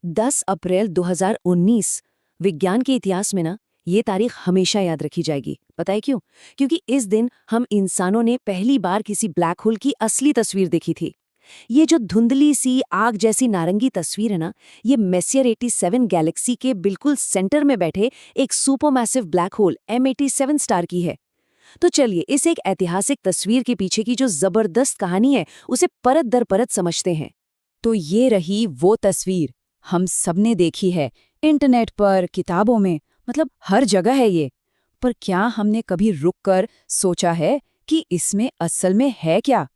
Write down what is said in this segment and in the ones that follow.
10 अप्रैल 2019। विज्ञान के इतिहास में ना ये तारीख हमेशा याद रखी जाएगी। पता है क्यों? क्योंकि इस दिन हम इंसानों ने पहली बार किसी ब्लैक होल की असली तस्वीर देखी थी। ये जो धुंधली सी आग जैसी नारंगी तस्वीर है ना, ये मेसियर 87 गैलेक्सी के बिल्कुल सेंटर में बैठे एक supermassive black hole M87 star की है। तो चलिए इस एक ऐतिहासिक तस्वीर के पीछे की जो जबरदस्त कहानी है उसे परत दर परत समझते हैं। तो ये रही वो तस्वीर, हम सबने देखी है, इंटरनेट पर, किताबों में, मतलब हर जगह है ये। पर क्या हमने कभी रुककर सोचा है कि इसमें असल में है क्या?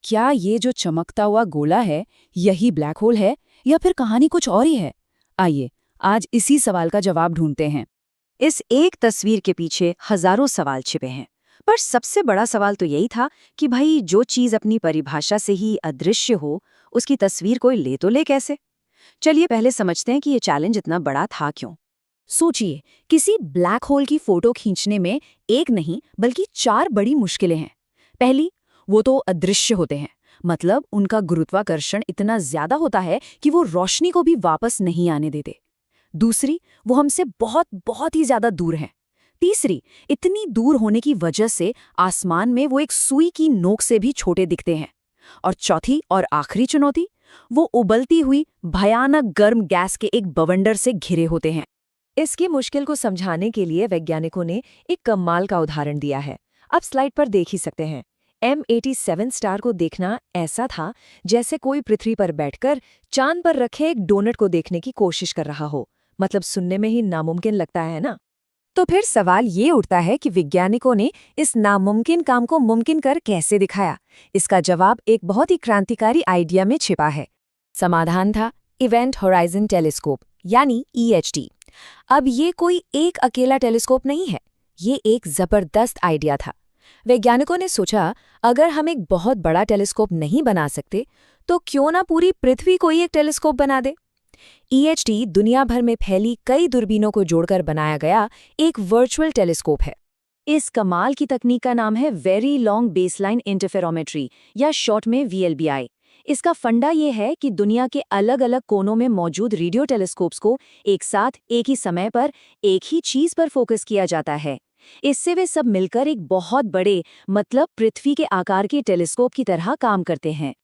क्या ये जो चमकता हुआ गोला है यही ब्लैक होल है या फिर कहानी कुछ और ही है? आइए आज इसी सवाल का जवाब ढूंढते हैं। इस एक तस्वीर के पीछे हजारों सवाल छिपे हैं, पर सबसे बड़ा सवाल तो यही था कि भाई जो चीज अपनी परिभाषा से ही अदृश्य हो, उसकी तस्वीर कोई ले तो ले कैसे। चलिए पहले समझते हैं कि ये चैलेंज इतना बड़ा था क्यों। सोचिए, किसी ब्लैक होल की फोटो खींचने में एक नहीं बल्कि 4 बड़ी मुश्किलें हैं। पहली, वो तो अदृश्य होते हैं, मतलब उनका गुरुत्वाकर्षण इतना ज्यादा होता है कि वो रोशनी को भी वापस नहीं आने देते। दूसरी, वो हमसे बहुत बहुत ही ज्यादा दूर हैं। तीसरी, इतनी दूर होने की वजह से आसमान में वो एक सुई की नोक से भी छोटे दिखते हैं। और चौथी और आखिरी चुनौती, वो उबलती हुई भयानक गर्म गैस के एक बवंडर से घिरे होते हैं। इसकी मुश्किल को समझाने के लिए वैज्ञानिकों ने एक कमाल का उदाहरण दिया है। अब स्लाइड पर देख ही सकते हैं। M87 स्टार को देखना ऐसा था जैसे कोई पृथ्वी पर बैठकर चांद पर रखे एक डोनट को देखने की कोशिश कर रहा हो। मतलब सुनने में ही नामुमकिन लगता है ना। तो फिर सवाल ये उठता है कि वैज्ञानिकों ने इस नामुमकिन काम को मुमकिन कर कैसे दिखाया। इसका जवाब एक बहुत ही क्रांतिकारी आइडिया में छिपा है। समाधान था इवेंट होराइजन टेलीस्कोप यानी EHT। अब ये कोई एक अकेला टेलीस्कोप नहीं है, ये एक जबरदस्त आइडिया था। वैज्ञानिकों ने सोचा, अगर हम एक बहुत बड़ा टेलीस्कोप नहीं बना सकते तो क्यों ना पूरी पृथ्वी को ही एक टेलीस्कोप बना दे। EHT दुनिया भर में फैली कई दूरबीनों को जोड़कर बनाया गया एक वर्चुअल टेलीस्कोप है। इस कमाल की तकनीक का नाम है वेरी लॉन्ग बेसलाइन इंटरफेरोमेट्री या शॉर्ट में VLBI। इसका फंडा ये है कि दुनिया के अलग अलग कोनों में मौजूद रेडियो टेलीस्कोप्स को एक साथ एक ही समय पर एक ही चीज पर फोकस किया जाता है। इससे वे सब मिलकर एक बहुत बड़े, मतलब पृथ्वी के आकार के टेलीस्कोप की तरह काम करते हैं।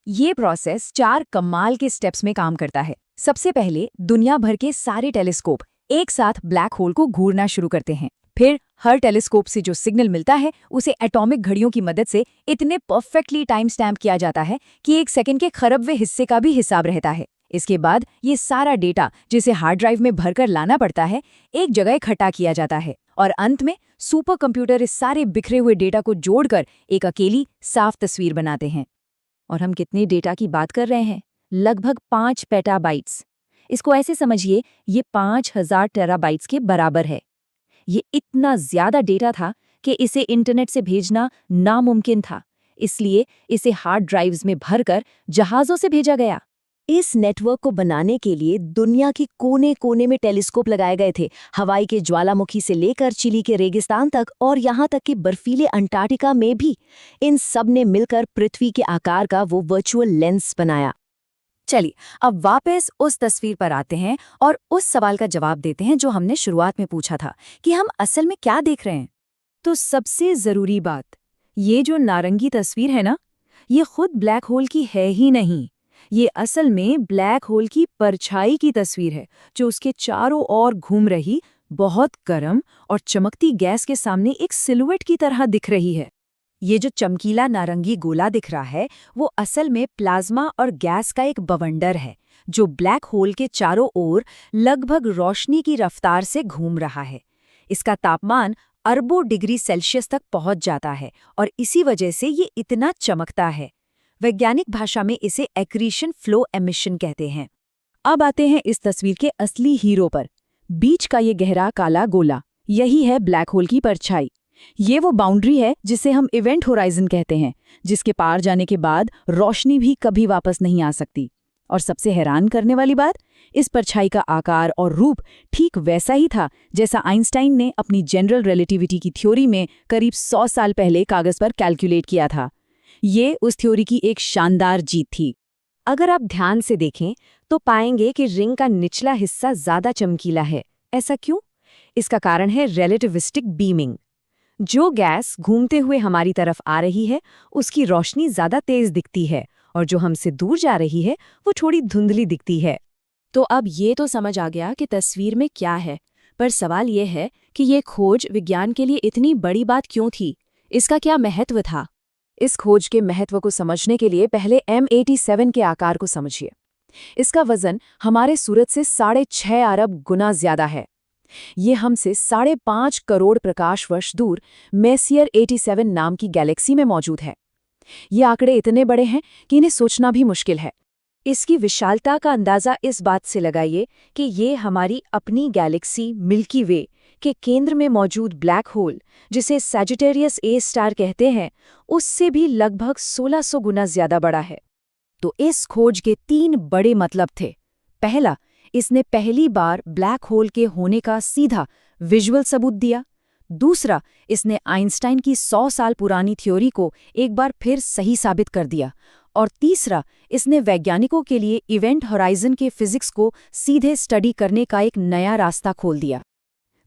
ये प्रोसेस 4 कमाल के स्टेप्स में काम करता है। सबसे पहले दुनिया भर के सारे टेलीस्कोप एक साथ ब्लैक होल को घूरना शुरू करते हैं। फिर हर टेलीस्कोप से जो सिग्नल मिलता है उसे एटॉमिक घड़ियों की मदद से इतने परफेक्टली टाइम स्टैम्प किया जाता है कि 1 सेकंड के खरबवें हिस्से का भी हिसाब रहता है। इसके बाद ये सारा डेटा, जिसे हार्ड ड्राइव में भरकर लाना पड़ता है, एक जगह इकट्ठा किया जाता है और अंत में सुपर कंप्यूटर इस सारे बिखरे हुए डेटा को जोड़कर एक अकेली साफ तस्वीर बनाते हैं। और हम कितने डेटा की बात कर रहे हैं? लगभग 5 पेटाबाइट्स। इसको ऐसे समझिए, ये 5000 टेराबाइट्स के बराबर है। ये इतना ज्यादा डेटा था कि इसे इंटरनेट से भेजना नामुमकिन था, इसलिए इसे हार्ड ड्राइव्स में भरकर जहाज़ों से भेजा गया। इस नेटवर्क को बनाने के लिए दुनिया के कोने कोने में टेलीस्कोप लगाए गए थे, हवाई के ज्वालामुखी से लेकर चिली के रेगिस्तान तक और यहाँ तक कि बर्फीले अंटार्कटिका में भी। इन सब ने मिलकर पृथ्वी के आकार का वो वर्चुअल लेंस बनाया। चलिए अब वापस उस तस्वीर पर आते हैं और उस सवाल का जवाब देते हैं जो हमने शुरुआत में पूछा था कि हम असल में क्या देख रहे हैं। तो सबसे जरूरी बात, ये जो नारंगी तस्वीर है ना, ये खुद ब्लैक होल की है ही नहीं। ये असल में ब्लैक होल की परछाई की तस्वीर है जो उसके चारों ओर घूम रही बहुत गर्म और चमकती गैस के सामने एक सिलुएट की तरह दिख रही है। ये जो चमकीला नारंगी गोला दिख रहा है वो असल में प्लाज्मा और गैस का एक बवंडर है जो ब्लैक होल के चारों ओर लगभग रोशनी की रफ्तार से घूम रहा है। इसका तापमान अरबों डिग्री सेल्सियस तक पहुंच जाता है और इसी वजह से ये इतना चमकता है। वैज्ञानिक भाषा में इसे एक्रीशन फ्लो एमिशन कहते हैं। अब आते हैं इस तस्वीर के असली हीरो पर। बीच का ये गहरा काला गोला, यही है ब्लैक होल की परछाई। ये वो बाउंड्री है जिसे हम इवेंट होराइजन कहते हैं, जिसके पार जाने के बाद रोशनी भी कभी वापस नहीं आ सकती। और सबसे हैरान करने वाली बात, इस परछाई का आकार और रूप ठीक वैसा ही था जैसा आइंस्टाइन ने अपनी जनरल रिलेटिविटी की थ्योरी में करीब 100 साल पहले कागज पर कैलकुलेट किया था। ये उस थ्योरी की एक शानदार जीत थी। अगर आप ध्यान से देखें तो पाएंगे कि रिंग का निचला हिस्सा ज्यादा चमकीला है। ऐसा क्यों? इसका कारण है रिलेटिविस्टिक बीमिंग। जो गैस घूमते हुए हमारी तरफ आ रही है उसकी रोशनी ज्यादा तेज दिखती है और जो हमसे दूर जा रही है वो थोड़ी धुंधली दिखती है। तो अब ये तो समझ आ गया कि तस्वीर में क्या है, पर सवाल ये है कि ये खोज विज्ञान के लिए इतनी बड़ी बात क्यों थी? इसका क्या महत्व था? इस खोज के महत्व को समझने के लिए पहले M87 के आकार को समझिए। इसका वजन हमारे सूरज से 6.5 अरब गुना ज्यादा है। ये हमसे 5.5 करोड़ प्रकाश वर्ष दूर मेसियर 87 नाम की गैलेक्सी में मौजूद है। ये आंकड़े इतने बड़े हैं कि इन्हें सोचना भी मुश्किल है। इसकी विशालता का अंदाजा इस बात से लगाइए कि ये हमारी अपनी गैलेक्सी मिल्की वे के केंद्र में मौजूद ब्लैक होल, जिसे सैजिटेरियस ए स्टार कहते हैं, उससे भी लगभग 1600 गुना ज्यादा बड़ा है। तो इस खोज के 3 बड़े मतलब थे। पहला, इसने पहली बार ब्लैक होल के होने का सीधा विजुअल सबूत दिया। दूसरा, इसने आइंस्टाइन की 100 साल पुरानी थ्योरी को एक बार फिर सही साबित कर दिया। और तीसरा, इसने वैज्ञानिकों के लिए इवेंट होराइजन के फिजिक्स को सीधे स्टडी करने का एक नया रास्ता खोल दिया।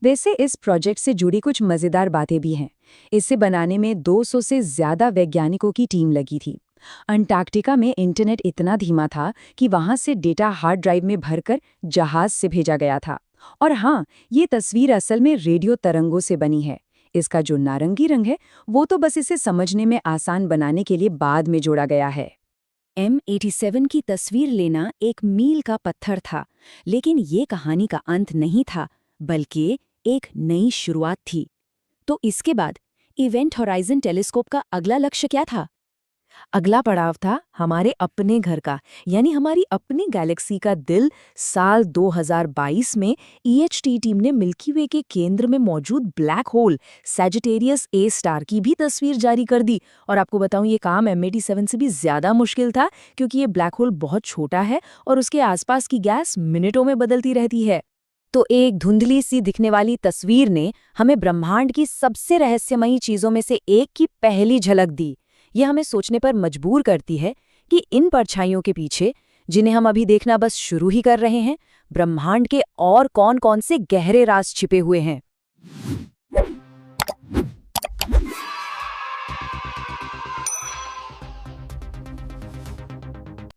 वैसे इस प्रोजेक्ट से जुड़ी कुछ मज़ेदार बातें भी हैं। इसे बनाने में 200 से ज़्यादा वैज्ञानिकों की टीम लगी थी। अंटार्कटिका में इंटरनेट इतना धीमा था कि वहां से डेटा हार्ड ड्राइव में भरकर जहाज से भेजा गया था। और हाँ, ये तस्वीर असल में रेडियो तरंगों से बनी है। इसका जो नारंगी रंग है वो तो बस इसे समझने में आसान बनाने के लिए बाद में जोड़ा गया है। M87 की तस्वीर लेना एक मील का पत्थर था, लेकिन ये कहानी का अंत नहीं था, बल्कि एक नई शुरुआत थी। तो इसके बाद इवेंट होराइजन टेलीस्कोप का अगला लक्ष्य क्या था? अगला पड़ाव था हमारे अपने घर का, यानी हमारी अपनी गैलेक्सी का दिल। साल 2022 में EHT टीम ने मिल्की वे के केंद्र में मौजूद black hole Sagittarius A star की भी तस्वीर जारी कर दी। और आपको बताऊं, ये काम M87 से भी ज्यादा मुश्किल था, क्योंकि ये ब्लैक होल बहुत छोटा है और उसके आसपास की गैस मिनटों में बदलती रहती है। तो एक धुंधली सी दिखने वाली तस्वीर ने हमें ब्रह्मांड की सबसे रहस्यमयी चीजों में से एक की पहली झलक दी। यह हमें सोचने पर मजबूर करती है कि इन परछाइयों के पीछे, जिन्हें हम अभी देखना बस शुरू ही कर रहे हैं, ब्रह्मांड के और कौन-कौन से गहरे राज छिपे हुए हैं।